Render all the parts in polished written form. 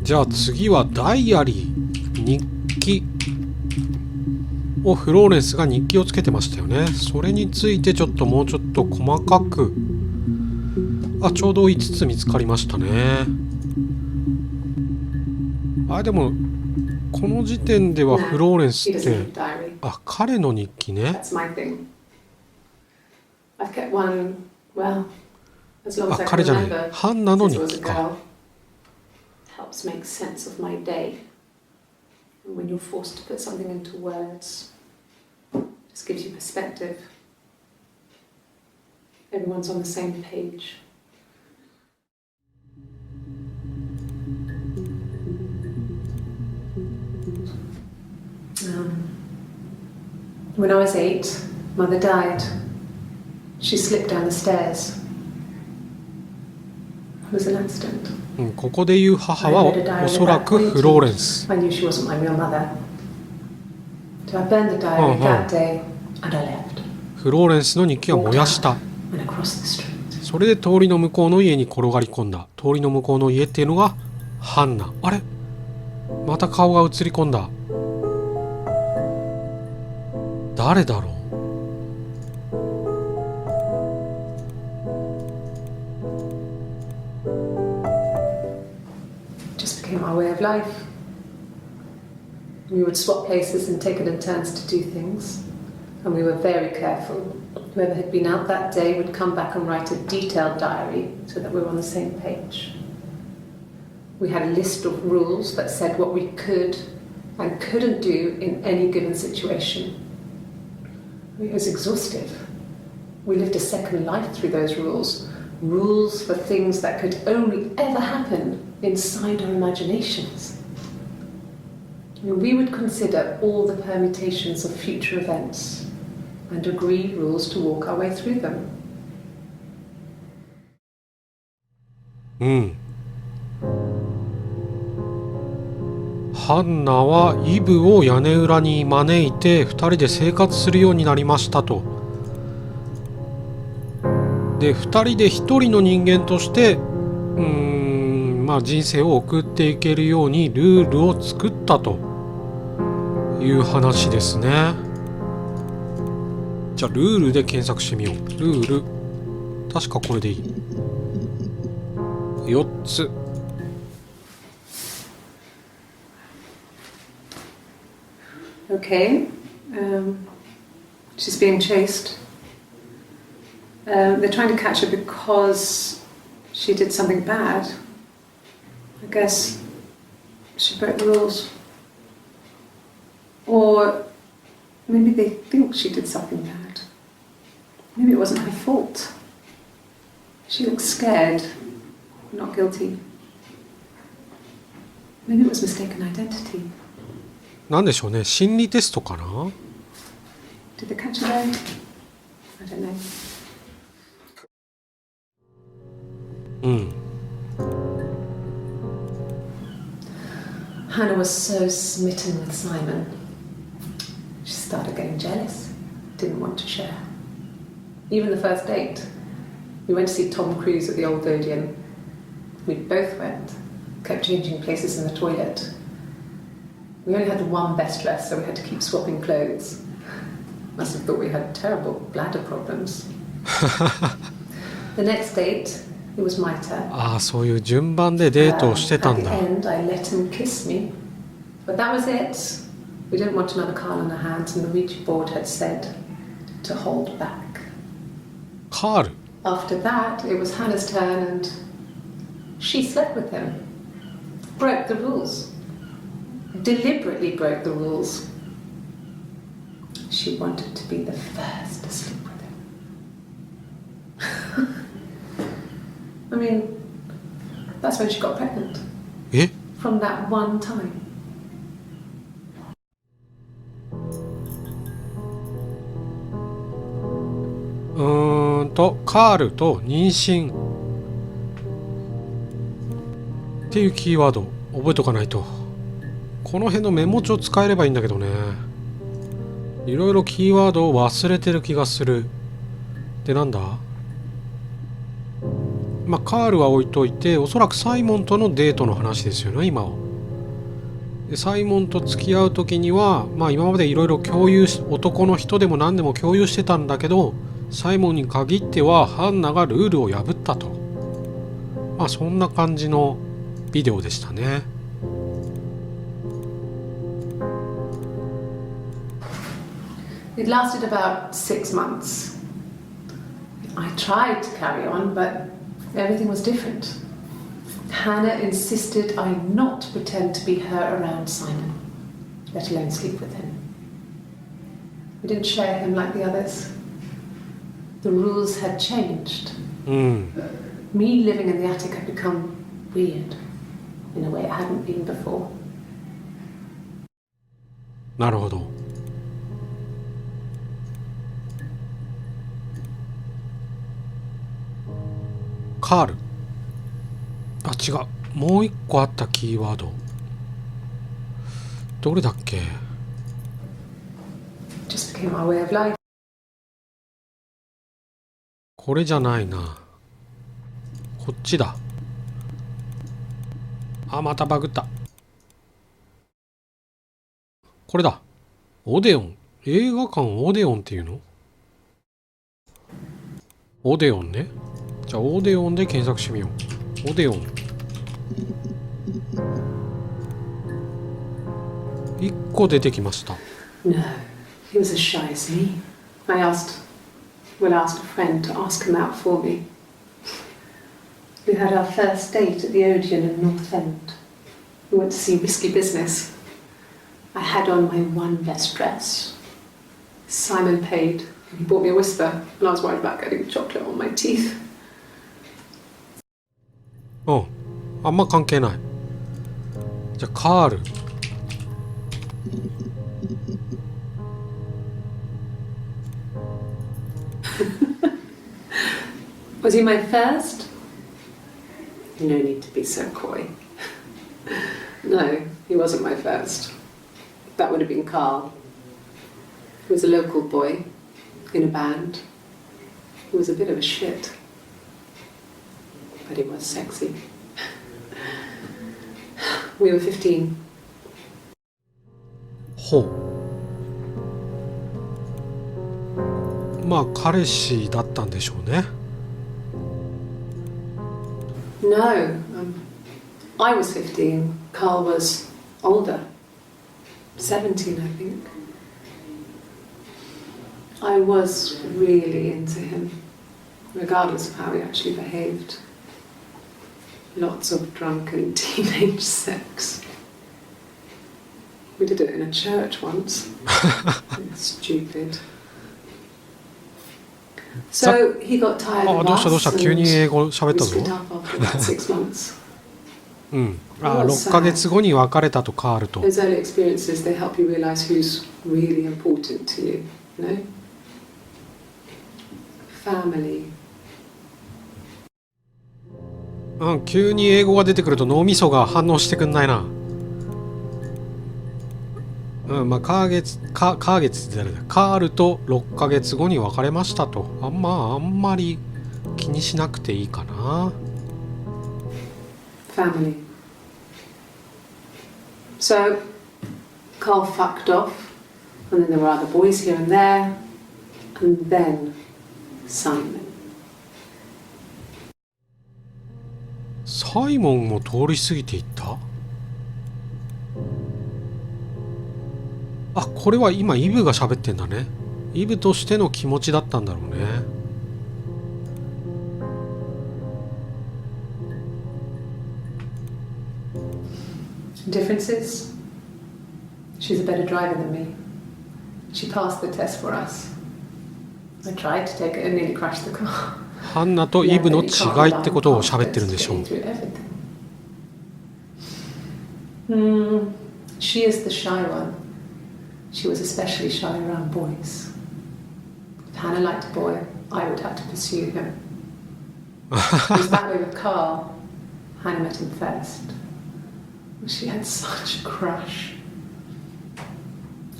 じゃあ次はダイアリー、日記をフローレンスが日記をつけてましたよね。それについてもうちょっと細かく。ちょうど5つ見つかりましたね。でもこの時点ではフローレンスって彼の日記ね。彼じゃない、ハンナの日記か。Helps make sense of my day. And when you're forced to put something into words, just gives you perspective. Everyone's on the same page. When I was 8, Mother died. She slipped down the stairs. It was an accident.ここでいう母はおそらくフローレンス。フローレンスの日記は燃やした。それで通りの向こうの家に転がり込んだ。通りの向こうの家っていうのがハンナ。あれ、また顔が映り込んだ。誰だろう。Our way of life. We would swap places and take it in turns to do things, and we were very careful. Whoever had been out that day would come back and write a detailed diary so that we were on the same page. We had a list of rules that said what we could and couldn't do in any given situation. It was exhaustive. We lived a second life through those rules. Rules for things that could only ever happen inside our imaginations. We would consider all the permutations of future events and agree rules to walk our way through them. ハンナはイブを屋根裏に招いて2人で生活するようになりましたと。で2人で1人の人間として人生を送っていけるようにルールを作ったという話ですね。じゃあルールで検索してみよう。ルール、確かこれでいい。4つ。Okay, she's being chased. They're trying to catch her because she did something bad. I guess she broke the rules. Or maybe they think she did something bad. Maybe it wasn't her fault. She looks scared, not guilty. Maybe it was mistaken identity. なんでしょうね、心理テストかな？ Did they catch her there? I don't know. Hannah was so smitten with Simon. She started getting jealous, didn't want to share. Even the first date, we went to see Tom Cruise at the Old Odeon. We both went, kept changing places in the toilet. We only had one best dress, so we had to keep swapping clothes. Must have thought we had terrible bladder problems. The next date, it was my turn. そういう順番でデートをしてたんだ。At the end, I let him kiss me. But that was it. We didn't want another Carl on our hands, and the Ouija board had said to hold back. カール。 After that, it was Hannah's turn, and she slept with him. Broke the rules. Deliberately broke the rules. She wanted to be the first to sleep with him. I mean, that's when she got pregnant. From that one time. カールと妊娠っていうキーワード覚えとかないと。この辺のメモ帳使えればいいんだけどね。いろいろキーワードを忘れてる気がする。で、なんだ？まあカールは置いといて、おそらくサイモンとのデートの話ですよね今は。でサイモンと付き合う時には、まあ今までいろいろ男の人でも何でも共有してたんだけど、サイモンに限ってはハンナがルールを破ったと。まあそんな感じのビデオでしたね。It lasted about 6 months. I tried to carry on, but everything was different. Hannah insisted I not pretend to be her around Simon, let alone sleep with him. We didn't share him like the others. The rules had changed. Me living in the attic had become weird in a way it hadn't been before. なるほど。カール。あ、違う。もう一個あったキーワード。どれだっけ？ Just became our way of life. これじゃないな。こっちだ。あ、またバグった。これだ。オデオン。映画館オデオンっていうの？オデオンね。じゃあオデオンで検索してみよう。オデオン。1個出てきました。No, he was as shy as me. I asked a friend to ask him out for me. We had our first date at the Odeon in North End. We went to see Risky Business. I had on my one best dress. Simon paid, and he bought me a whisper, and I was worried about getting chocolate on my teeth. うん、あんま関係ない。じゃあカール。Was he my first? No need to be so coy. No, he wasn't my first. That would have been Carl. He was a local boy in a band. He was a bit of a shit. But he was sexy. We were 15. ほう。まあ彼氏だったんでしょうね。No, I was 15. Carl was older. 17, I think. I was really into him, regardless of how he actually behaved. Lots of drunken teenage sex. We did it in a church once. Stupid. So he got tired of us and 急に英語喋った we ぞ。 split up after about 6 months. うん。あ、6ヶ月後に別れたとカールと。 Those early experiences, they help you realize who's really important to you, you know? Family. うん、急に英語が出てくると脳みそが反応してくんないな。うん、まあカールと6ヶ月後に別れましたと。あんまり気にしなくていいかな。Family. So, Carl fucked off, and then there were other boys here and there, and then Simon. サイモンも通り過ぎていった？あ、これは今イブが喋ってんだね。イブとしての気持ちだったんだろうね。Differences? She's a better driver than me. She passed the test for us. I tried to take it and nearly crashed the car. ハンナとイブの違いってことを喋ってるんでしょう。She is the shy one. She was especially shy around boys. If Hannah liked a boy, I would have to pursue him. It was that way with Carl. Hannah met him first. She had such a crush.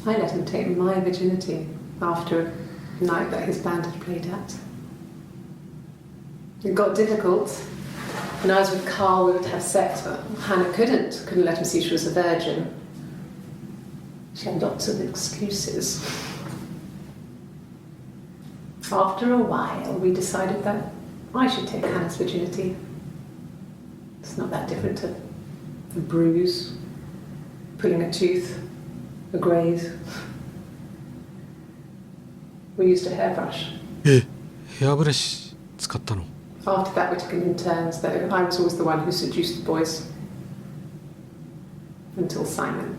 I let him take my virginity after a night that his band had played at. It got difficult, When I was with Carl, we would have sex, but Hannah couldn't let him see she was a virgin. She had lots of excuses. After a while, we decided that I should take Hannah's virginity. It's not that different to a bruise, pulling a tooth, a graze. We used a hairbrush. ヘアブラシ使ったの。 After that, we took it in turns, though I was always the one who seduced the boys. Until Simon.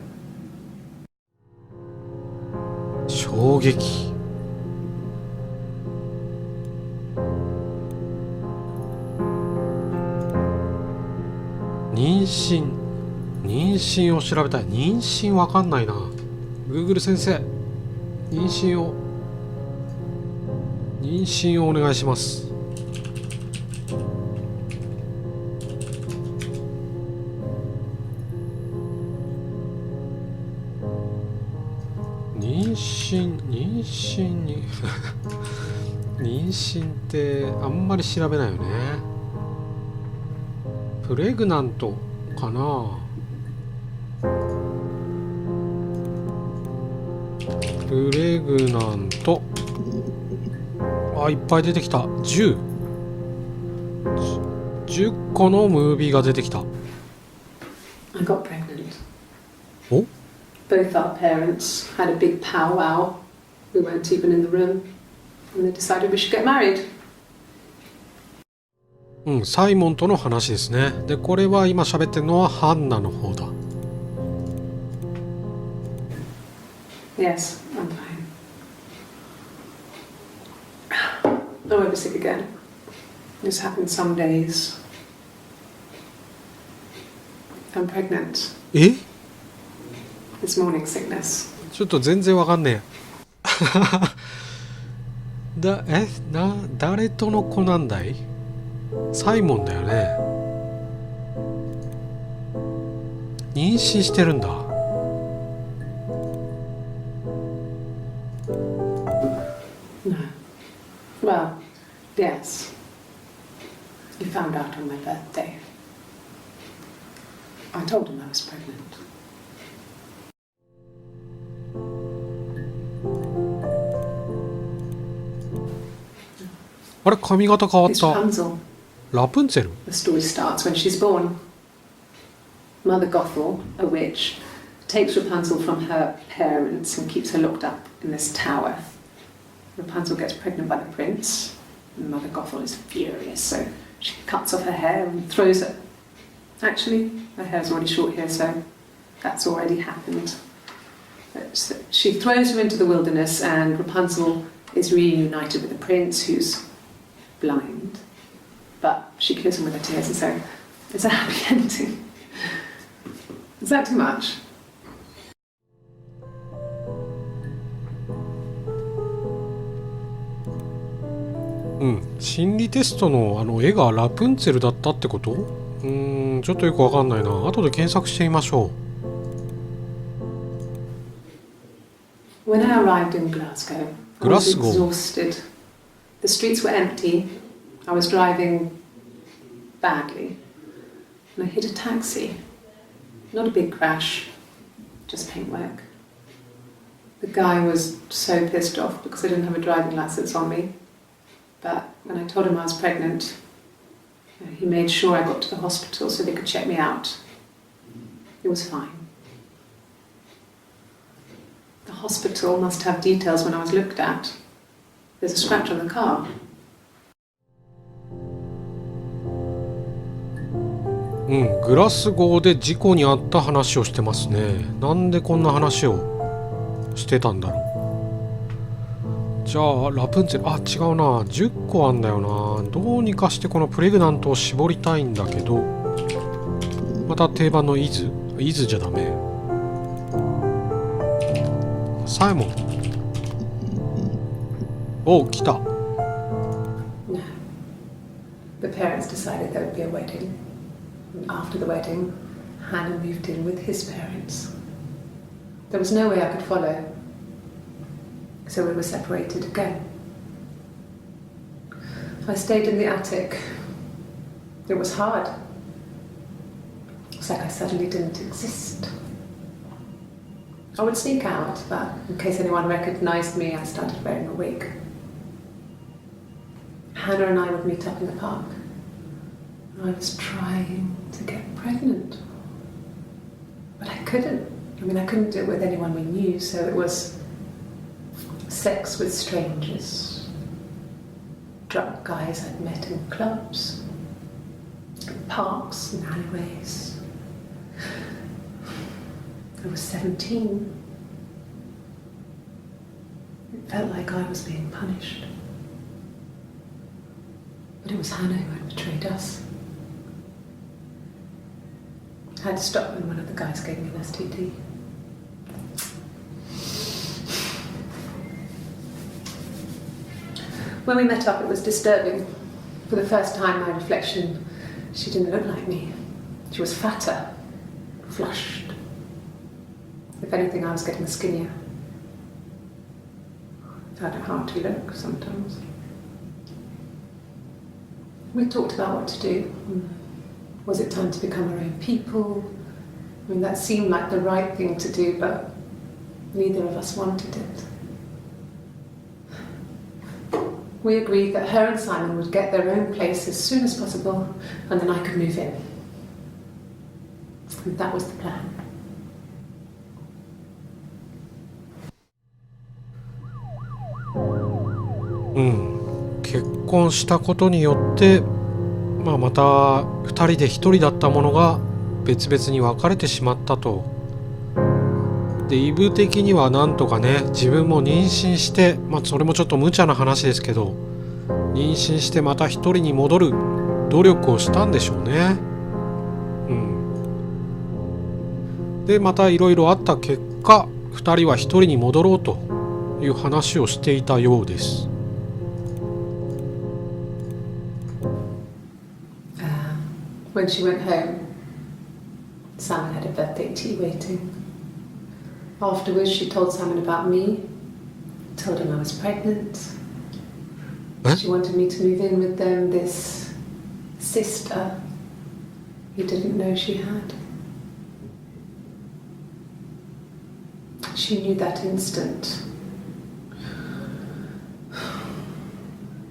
衝撃。妊娠を調べたい。妊娠わかんないな。 Google 先生、妊娠をお願いします。妊娠に妊娠ってあんまり調べないよね。プレグナントかな。プレグナント、あ、いっぱい出てきた。10個のムービーが出てきた。 I got pregnant. お、 Both our parents had a big powwow. We weren't even in the room. And they decided we should get married. うん、サイモンとの話ですね。で、これは今喋ってるのはハンナの方だ。 Yes, I'm fine. I won't be sick again. This happens some days. I'm pregnant. え？ It's morning sickness. ちょっと全然わかんねえ。誰との子なんだい？サイモンだよね。妊娠してるんだ。 No. Well, yes. He found out on my birthday. I told him I was pregnant. あれ、髪型変わっ It's た。 Rapunzel. ラプンツェル？ The story starts when she's born. Mother Gothel, a witch, takes Rapunzel from her parents and keeps her locked up in this tower. Rapunzel gets pregnant by the prince, and Mother Gothel is furious, so she cuts off her hair and throws it. Actually, her hair's already short here, so that's already happened. But she throws her into the wilderness, and Rapunzel is reunited with the prince, who's blind. But she kills him with her tears, and so it's a happy ending. Is that too much? うん、心理テストの絵がラプンツェルだったってこと？ちょっとよくわかんないな。後で検索してみましょう。When I arrived in Glasgow, I was exhausted. The streets were empty. I was driving badly, and I hit a taxi. Not a big crash, just paintwork. The guy was so pissed off because I didn't have a driving license on me. But when I told him I was pregnant, he made sure I got to the hospital so they could check me out. It was fine. The hospital must have details when I was looked at. There's a scratch on the car. う。グラスゴーで事故に遭った話をしてますね。なんでこんな話をしてたんだろう。じゃあラプンツェル、あ、違うな。10個あんだよな。どうにかしてこのプレグナントを絞りたいんだけど、また定番のイズじゃダメ。サイモン。お、来た。 No. The parents decided there would be a wedding. And after the wedding, Hannah moved in with his parents. There was no way I could follow. So we were separated again. I stayed in the attic. It was hard. It's like I suddenly didn't exist. I would sneak out, but in case anyone recognized me, I started wearing a wig. Hannah and I would meet up in the park. I was trying to get pregnant, but I couldn't. I mean, I couldn't do it with anyone we knew, so it was sex with strangers, drunk guys I'd met in clubs, parks and alleyways. I was 17. It felt like I was being punished. But it was Hannah who had betrayed us. I had to stop when one of the guys gave me an STD. When we met up, it was disturbing. For the first time, my reflection, she didn't look like me. She was fatter, flushed. If anything, I was getting skinnier. I found it hard to look sometimes. We talked about what to do. Was it time to become our own people? I mean, that seemed like the right thing to do, but neither of us wanted it. We agreed that her and Simon would get their own place as soon as possible, and then I could move in. And that was the plan. 結婚したことによって、また2人で1人だったものが別々に分かれてしまったと。でイブ的にはなんとかね、自分も妊娠して、それもちょっと無茶な話ですけど、妊娠してまた1人に戻る努力をしたんでしょうね。でまたいろいろあった結果、2人は1人に戻ろうという話をしていたようです。When she went home, Simon had a birthday tea waiting. Afterwards, she told Simon about me, told him I was pregnant. She wanted me to move in with them, this sister he didn't know she had. She knew that instant.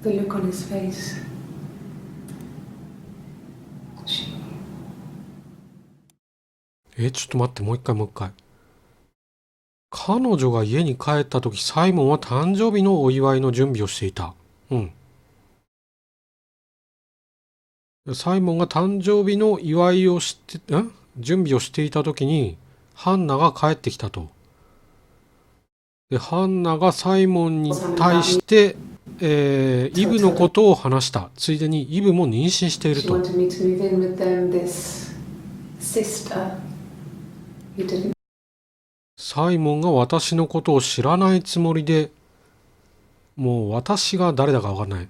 The look on his face. She ちょっと待って、もう一回。彼女が家に帰った時、サイモンは誕生日のお祝いの準備をしていた。サイモンが誕生日の祝いを準備をしていた時に、ハンナが帰ってきたと。で、ハンナがサイモンに対して、イブのことを話した。ついでにイブも妊娠していると。サイモンが私のことを知らないつもりで、もう私が誰だかわかんない。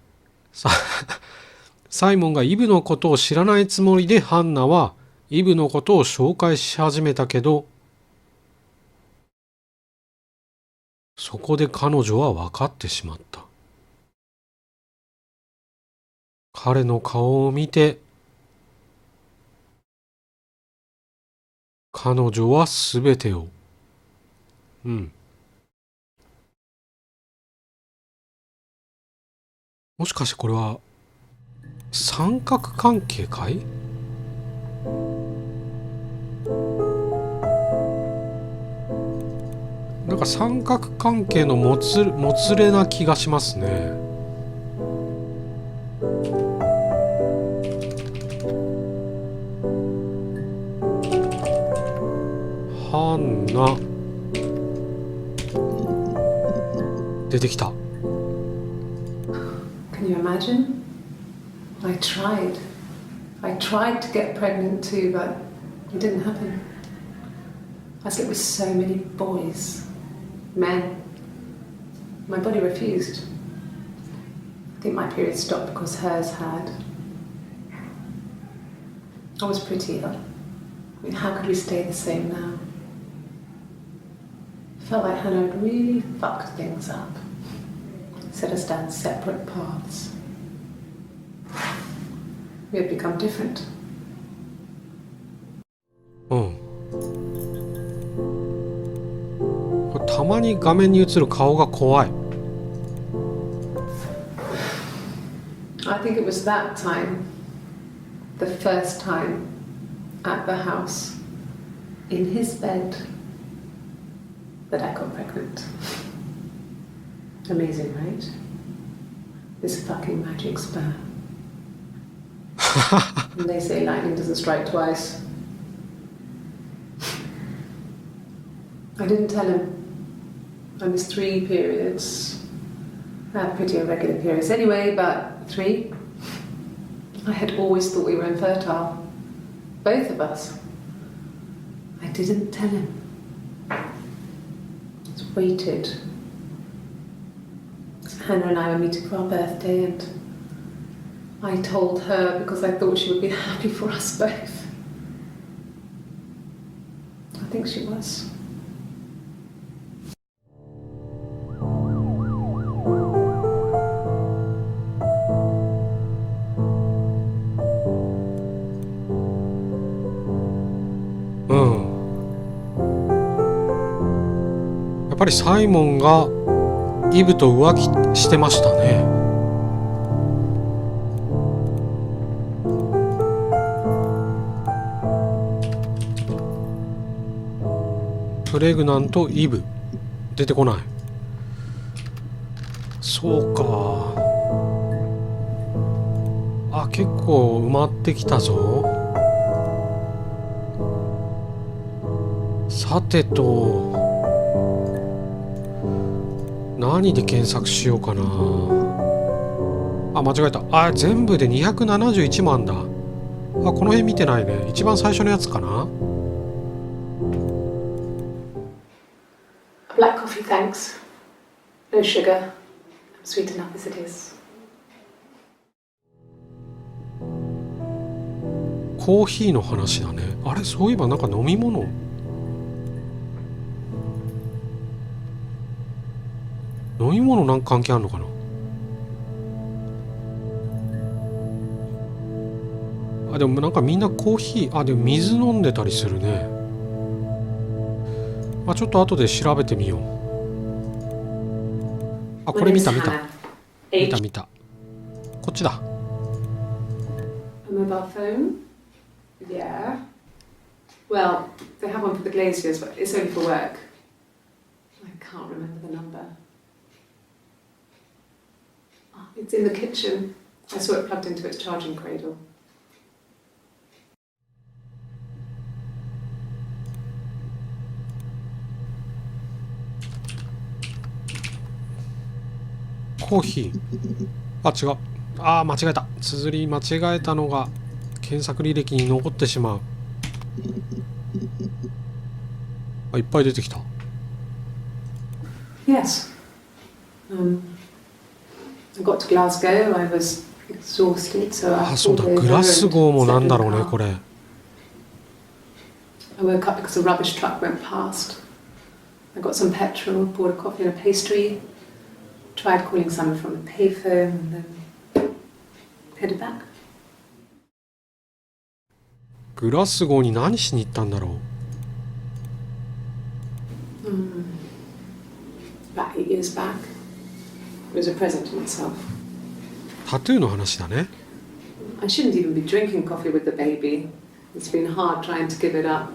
サイモンがイブのことを知らないつもりで、ハンナはイブのことを紹介し始めたけど、そこで彼女は分かってしまった。彼の顔を見て、彼女はすべてを。もしかしてこれは三角関係かい？なんか三角関係のもつれな気がしますね。ハンナ出てきた。Can you imagine? I tried to get pregnant too, but it didn't happen. I slept with so many boys, men. My body refused. I think my period stopped because hers had. I was pretty ill. I mean, how could we stay the same now? Felt like Hannah had really fucked things up. Set us down separate paths. We had become different. うん。これたまに画面に映る顔が怖い。I think it was that time, the first time at the house, in his bed, that I got pregnant. Amazing, right? This fucking magic sperm. And they say lightning doesn't strike twice. I didn't tell him. I missed 3 periods. I had pretty irregular periods anyway, but 3. I had always thought we were infertile. Both of us. I didn't tell him. Just waited. Hannah and I were meeting for our birthday, and I told her because I thought she would be happy for us both. I think she was. Mm. やっぱりサイモンがイブと浮気してましたね。プレグナントイブ出てこない。そうか。あ、結構埋まってきたぞ。さてと何で検索しようかな。あ、間違えた。あ、全部で271万だ。あ、この辺見てないね。一番最初のやつかな。Black coffee, thanks. No sugar. Sweet enough as it is. コーヒーの話だね。あれ、そういえばなんか飲み物なんか関係あるのかな。あ、でもなんかみんなコーヒー、あ、でも水飲んでたりするね。あ、ちょっと後で調べてみよう。あ、これ見た。こっちだ。A mobile phone? Yeah. Well, they have one for the glaziers, but it's only for work. I can't remember the number. Oh, it's in the kitchen. I saw it plugged into its charging cradle. コーヒー。あ、違う。あ、間違えた。綴り間違えたのが検索履歴に残ってしまう。あ、いっぱい出てきた。Yes. I got to Glasgow. I was exhausted, so I あ、そうだ。グラスゴーもなんだろうね、これ。I woke up because a rubbish truck went past. I got some petrol, bought a coffee and a pastry, tried calling someone from the payphone, and then headed back. グラスゴーに何しに行ったんだろう。About 8 years back. It was a present to myself. タトゥーの話だね。I shouldn't even be drinking coffee with the baby. It's been hard trying to give it up.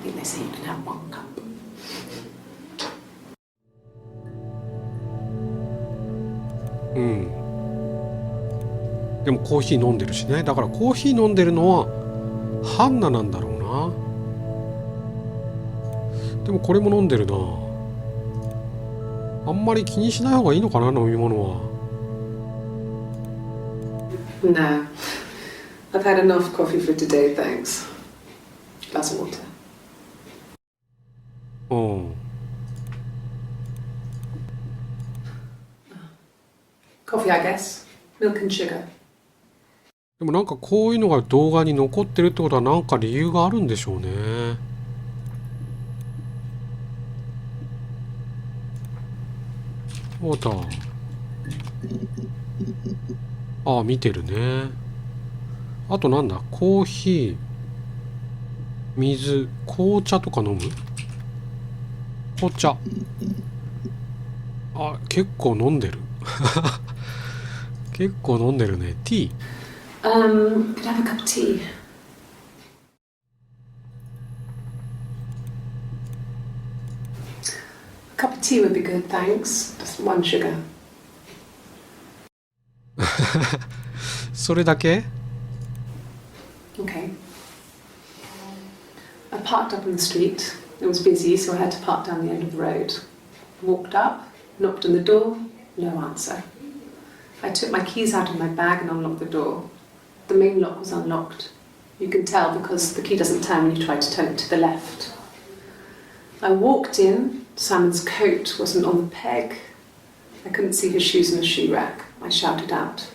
I think they say you can have 1 cup. うん。でもコーヒー飲んでるしね。だからコーヒー飲んでるのはハンナなんだろうな。でもこれも飲んでるな。あんまり気にしない方がいいのかな、飲み物は。No. I've had enough coffee for today, thanks. Glass of water. うん。Coffee, I guess. Milk and sugar. でもなんかこういうのが動画に残ってるってことはなんか理由があるんでしょうね。そうだ。ああ、見てるね。あとなんだ、コーヒー、水、紅茶とか飲む？紅茶。あ、結構飲んでる。結構飲んでるね。ティー。Could I have a cup of tea? A cup of tea would be good, thanks. Just one sugar. それだけ？ Okay. I parked up on the street. It was busy, so I had to park down the end of the road. Walked up, knocked on the door, no answer. I took my keys out of my bag and unlocked the door. The main lock was unlocked. You can tell because the key doesn't turn when you try to turn it to the left. I walked in. Simon's coat wasn't on the peg. I couldn't see his shoes in the shoe rack. I shouted out.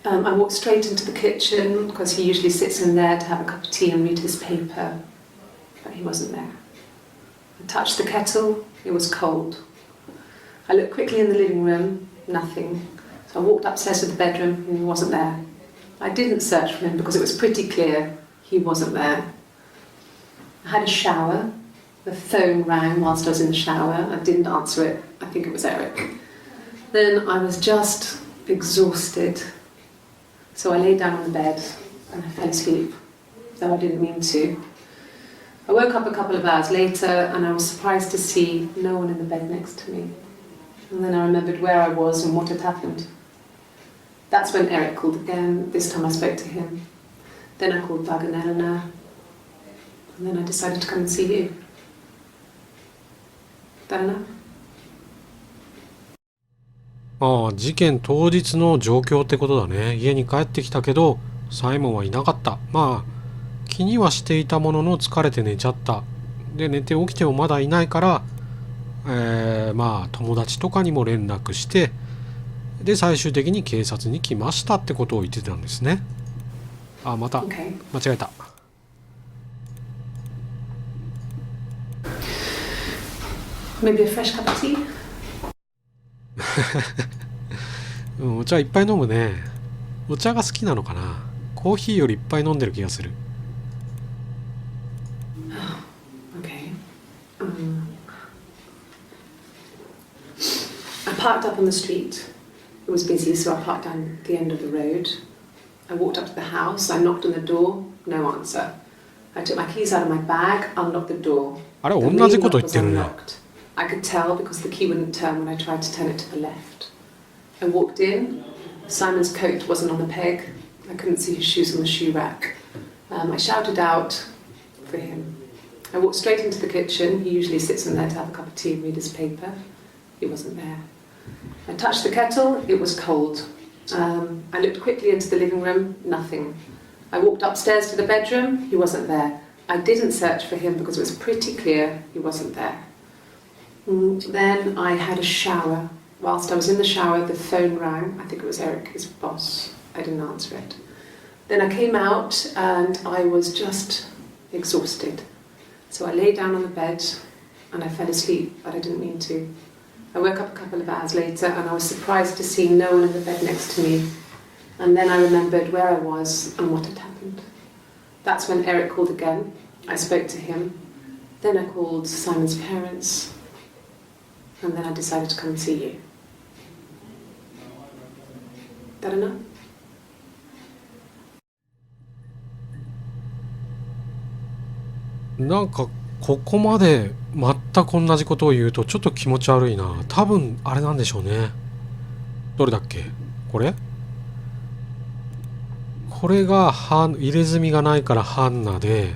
I walked straight into the kitchen because he usually sits in there to have a cup of tea and read his paper. But he wasn't there. I touched the kettle. It was cold. I looked quickly in the living room. Nothing. So I walked upstairs to the bedroom and he wasn't there. I didn't search for him because it was pretty clear he wasn't there. I had a shower. The phone rang whilst I was in the shower. I didn't answer it. I think it was Eric. Then I was just exhausted. So I lay down on the bed and I fell asleep, though I didn't mean to. I woke up a couple of hours later and I was surprised to see no one in the bed next to me. And then I remembered where I was and what had happened. That's when Eric called again. This time I spoke to him. Then I called Doug and Eleanor. And then I decided to come and see you. That enough? ああ、事件当日の状況ってことだね。家に帰ってきたけど、サイモンはいなかった。まあ、気にはしていたものの疲れて寝ちゃった。で、寝て起きてもまだいないから、まあ、友達とかにも連絡して、で、最終的に警察に来ましたってことを言ってたんですね。あ、また、間違えた。Maybe a fresh cup of tea? うん、お茶いっぱい飲むね。お茶が好きなのかな。コーヒーよりいっぱい飲んでる気がする。Okay. I parked up on the street. It was busy, so I parked down the end of the road. I walked up to the house. I knocked on the door. No answer. I took my keys out of my bag, unlocked the door. あれ、同じこと言ってるね。I could tell because the key wouldn't turn when I tried to turn it to the left. I walked in. Simon's coat wasn't on the peg. I couldn't see his shoes on the shoe rack. I shouted out for him. I walked straight into the kitchen. He usually sits in there to have a cup of tea and read his paper. He wasn't there. I touched the kettle. It was cold. I looked quickly into the living room. Nothing. I walked upstairs to the bedroom. He wasn't there. I didn't search for him because it was pretty clear he wasn't there. Then I had a shower. Whilst I was in the shower, the phone rang. I think it was Eric, his boss. I didn't answer it. Then I came out and I was just exhausted. So I lay down on the bed and I fell asleep, but I didn't mean to. I woke up a couple of hours later and I was surprised to see no one in the bed next to me. And then I remembered where I was and what had happened. That's when Eric called again. I spoke to him. Then I called Simon's parents. And then I decided to come and see you. That enough? なんかここまで全く同じことを言うとちょっと気持ち悪いな。多分あれなんでしょうね。どれだっけ？これ？これが入れ墨がないからハンナで、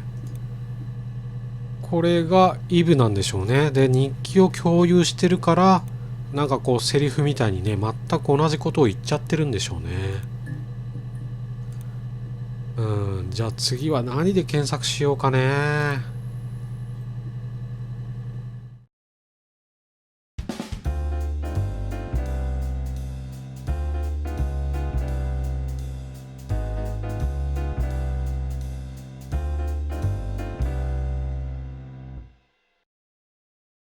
これがイブなんでしょうね。で、日記を共有してるから、なんかこうセリフみたいにね、全く同じことを言っちゃってるんでしょうね。じゃあ次は何で検索しようかね。